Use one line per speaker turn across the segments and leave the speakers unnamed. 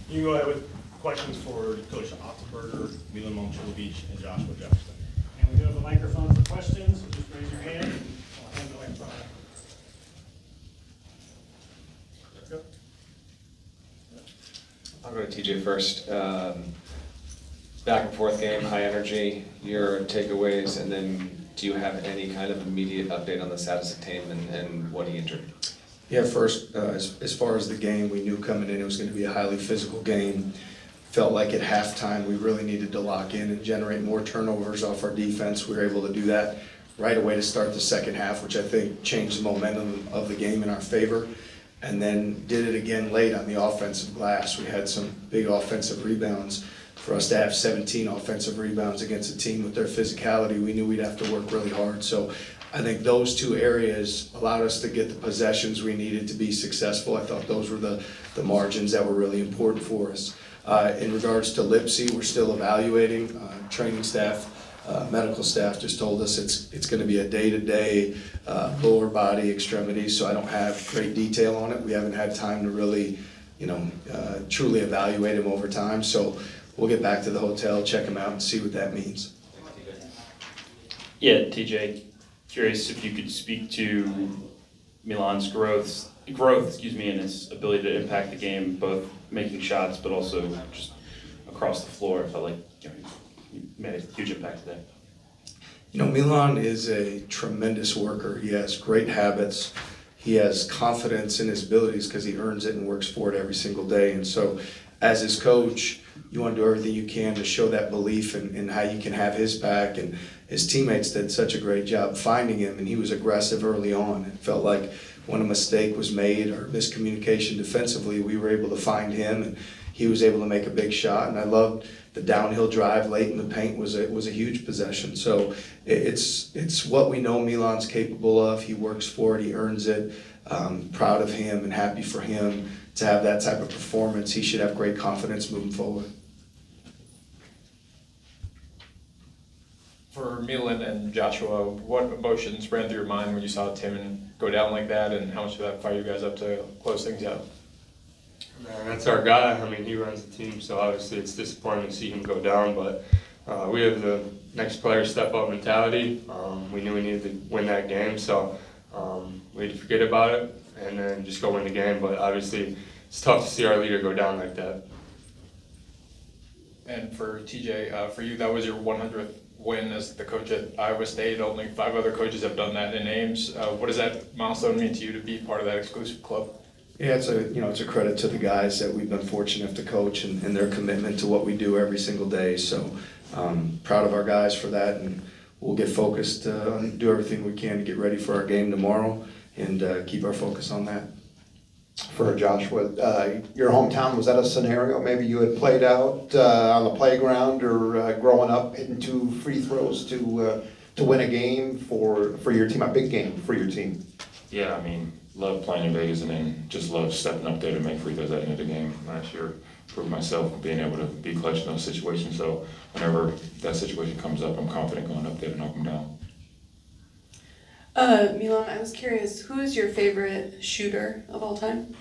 You can go ahead with questions for Coach Otzelberger, Milan, Momcilovic, and Joshua Jefferson.
And we do have a microphone for questions, so just raise your hand. I'll hand the microphone out.
Yep.
I'll go to TJ first. Back and forth game, high energy, your takeaways, and then do you have any kind of immediate update on the status of Tame and what he injured?
Yeah, first, as far as the game, we knew coming in it was going to be a highly physical game. Felt like at halftime we really needed to lock in and generate more turnovers off our defense. We were able to do that right away to start the second half, which I think changed the momentum of the game in our favor. And then did it again late on the offensive glass. We had some big offensive rebounds. For us to have 17 offensive rebounds against a team with their physicality, we knew we'd have to work really hard. So I think those two areas allowed us to get the possessions we needed to be successful. I thought those were the margins that were really important for us. In regards to Lipsy, we're still evaluating. Training staff, medical staff just told us it's going to be a day-to-day lower body extremity, so I don't have great detail on it. We haven't had time to really, truly evaluate him over time. So we'll get back to the hotel, check him out, and see what that means.
Yeah, TJ, curious if you could speak to Milan's growth, and his ability to impact the game, both making shots but also just across the floor. I felt like he made a huge impact today.
Milan is a tremendous worker. He has great habits. He has confidence in his abilities because he earns it and works for it every single day. And so as his coach, you want to do everything you can to show that belief in how you can have his back. And his teammates did such a great job finding him, and he was aggressive early on. It felt like when a mistake was made or miscommunication defensively, we were able to find him, and he was able to make a big shot. And I loved the downhill drive late in the paint was a huge possession. So it's what we know Milan's capable of. He works for it. He earns it. Proud of him and happy for him to have that type of performance. He should have great confidence moving forward.
For Milan and Joshua, what emotions ran through your mind when you saw Tim go down like that, and how much did that fire you guys up to close things out?
Man, that's our guy. I mean, he runs the team, so obviously it's disappointing to see him go down, but we have the next player step up mentality. We knew we needed to win that game, so we had to forget about it and then just go win the game, but obviously it's tough to see our leader go down like that.
And for TJ, for you, that was your 100th win as the coach at Iowa State. Only 5 other coaches have done that in Ames. What does that milestone mean to you to be part of that exclusive club?
Yeah, it's a credit to the guys that we've been fortunate enough to coach and their commitment to what we do every single day. So proud of our guys for that, and we'll get focused and do everything we can to get ready for our game tomorrow and keep our focus on that.
For Joshua, your hometown, was that a scenario maybe you had played out on the playground or growing up hitting 2 free throws to win a game for your team, a big game for your team?
Yeah, I mean, love playing in Vegas and then just love stepping up there to make free throws at the end of the game. Last year, proved myself being able to be clutch in those situations. So whenever that situation comes up, I'm confident going up there to knock them down.
Milan, I was curious, who is your favorite shooter of all time?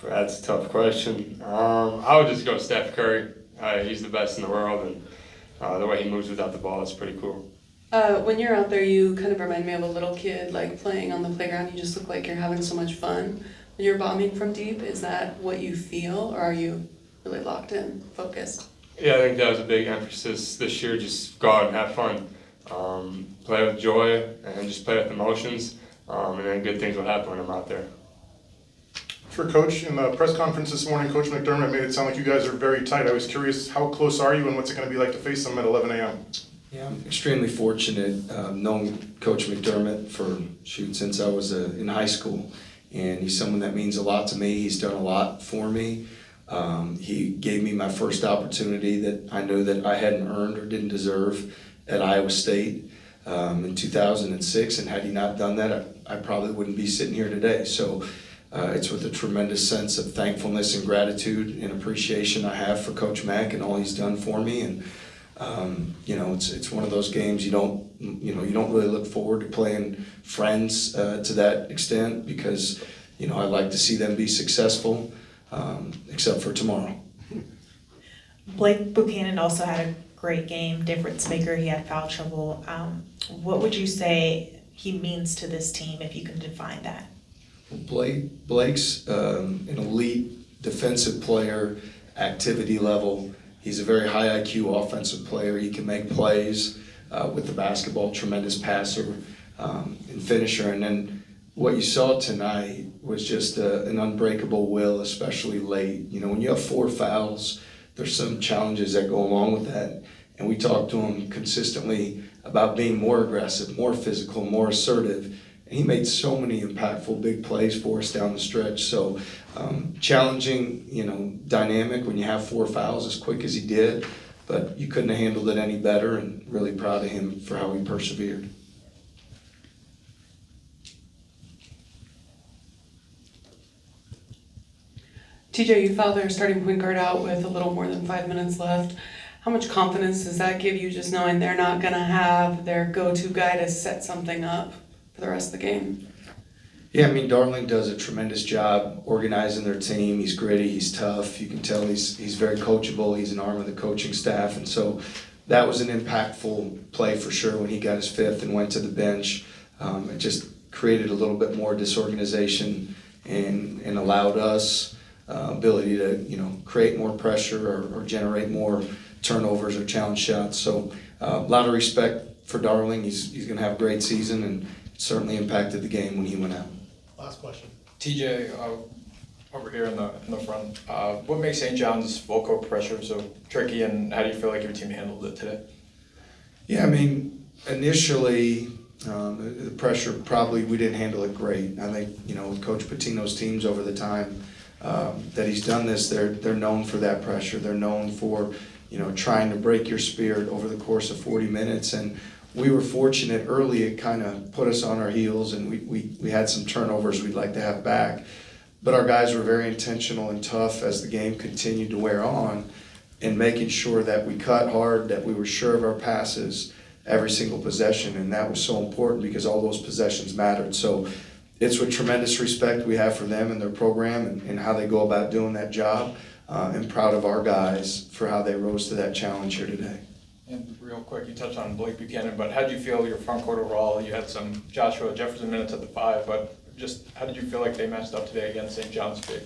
That's a tough question. I would just go Steph Curry. He's the best in the world, and the way he moves without the ball is pretty cool.
When you're out there, you kind of remind me of a little kid, like playing on the playground. You just look like you're having so much fun. When you're bombing from deep, is that what you feel, or are you really locked in, focused?
Yeah, I think that was a big emphasis this year. Just go out and have fun. Play with joy and just play with emotions, and then good things will happen when I'm out there.
For Coach, in the press conference this morning, Coach McDermott made it sound like you guys are very tight. I was curious, how close are you and what's it going to be like to face them at 11 a.m.?
Yeah, I'm extremely fortunate knowing Coach McDermott since I was in high school, and he's someone that means a lot to me. He's done a lot for me. He gave me my first opportunity that I knew that I hadn't earned or didn't deserve at Iowa State in 2006, and had he not done that, I probably wouldn't be sitting here today. So it's with a tremendous sense of thankfulness and gratitude and appreciation I have for Coach Mack and all he's done for me. And it's one of those games you don't really look forward to playing friends to that extent, because I like to see them be successful. except for tomorrow.
Blake Buchanan also had a great game, difference maker, he had foul trouble. What would you say he means to this team, if you can define that?
Blake's an elite defensive player, activity level. He's a very high IQ offensive player. He can make plays with the basketball, tremendous passer and finisher. And then what you saw tonight was just an unbreakable will, especially late. You know, when you have 4 fouls, there's some challenges that go along with that. And we talked to him consistently about being more aggressive, more physical, more assertive. And he made so many impactful big plays for us down the stretch. So challenging, you know, dynamic when you have 4 fouls as quick as he did, but you couldn't have handled it any better, and really proud of him for how he persevered.
TJ, you fouled their starting point guard out with a little more than 5 minutes left. How much confidence does that give you, just knowing they're not gonna have their go-to guy to set something up for the rest of the game?
Yeah, I mean, Darling does a tremendous job organizing their team. He's gritty, he's tough. You can tell he's very coachable. He's an arm of the coaching staff. And so that was an impactful play for sure when he got his 5th and went to the bench. It just created a little bit more disorganization and allowed us ability to, you know, create more pressure or generate more turnovers or challenge shots. So a lot of respect for Darling. He's going to have a great season, and it certainly impacted the game when he went out.
Last question.
TJ, over here in the front, what makes St. John's full court pressure so tricky, and how do you feel like your team handled it today?
Yeah, I mean, initially, the pressure, probably we didn't handle it great. I think, you know, with Coach Patino's teams over the time that he's done this, they're known for that pressure. They're known for, you know, trying to break your spirit over the course of 40 minutes. And we were fortunate early, it kind of put us on our heels, and we had some turnovers we'd like to have back. But our guys were very intentional and tough as the game continued to wear on, and making sure that we cut hard, that we were sure of our passes every single possession. And that was so important because all those possessions mattered. So it's with tremendous respect we have for them and their program and how they go about doing that job. And proud of our guys for how they rose to that challenge here today.
And real quick, you touched on Blake Buchanan, but how did you feel your front court overall? You had some Joshua Jefferson minutes at the 5, but just how did you feel like they matched up today against St. John's big?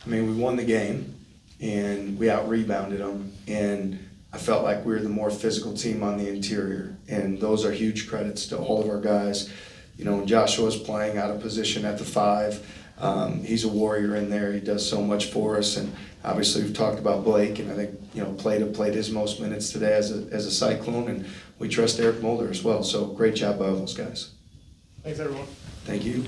I mean, we won the game, and we out-rebounded them, and I felt like we were the more physical team on the interior, and those are huge credits to all of our guys. You know, when Joshua's playing out of position at the 5, he's a warrior in there. He does so much for us, and obviously we've talked about Blake, and I think, you know, played his most minutes today as a Cyclone, and we trust Eric Mulder as well. So great job by all those guys.
Thanks, everyone.
Thank you.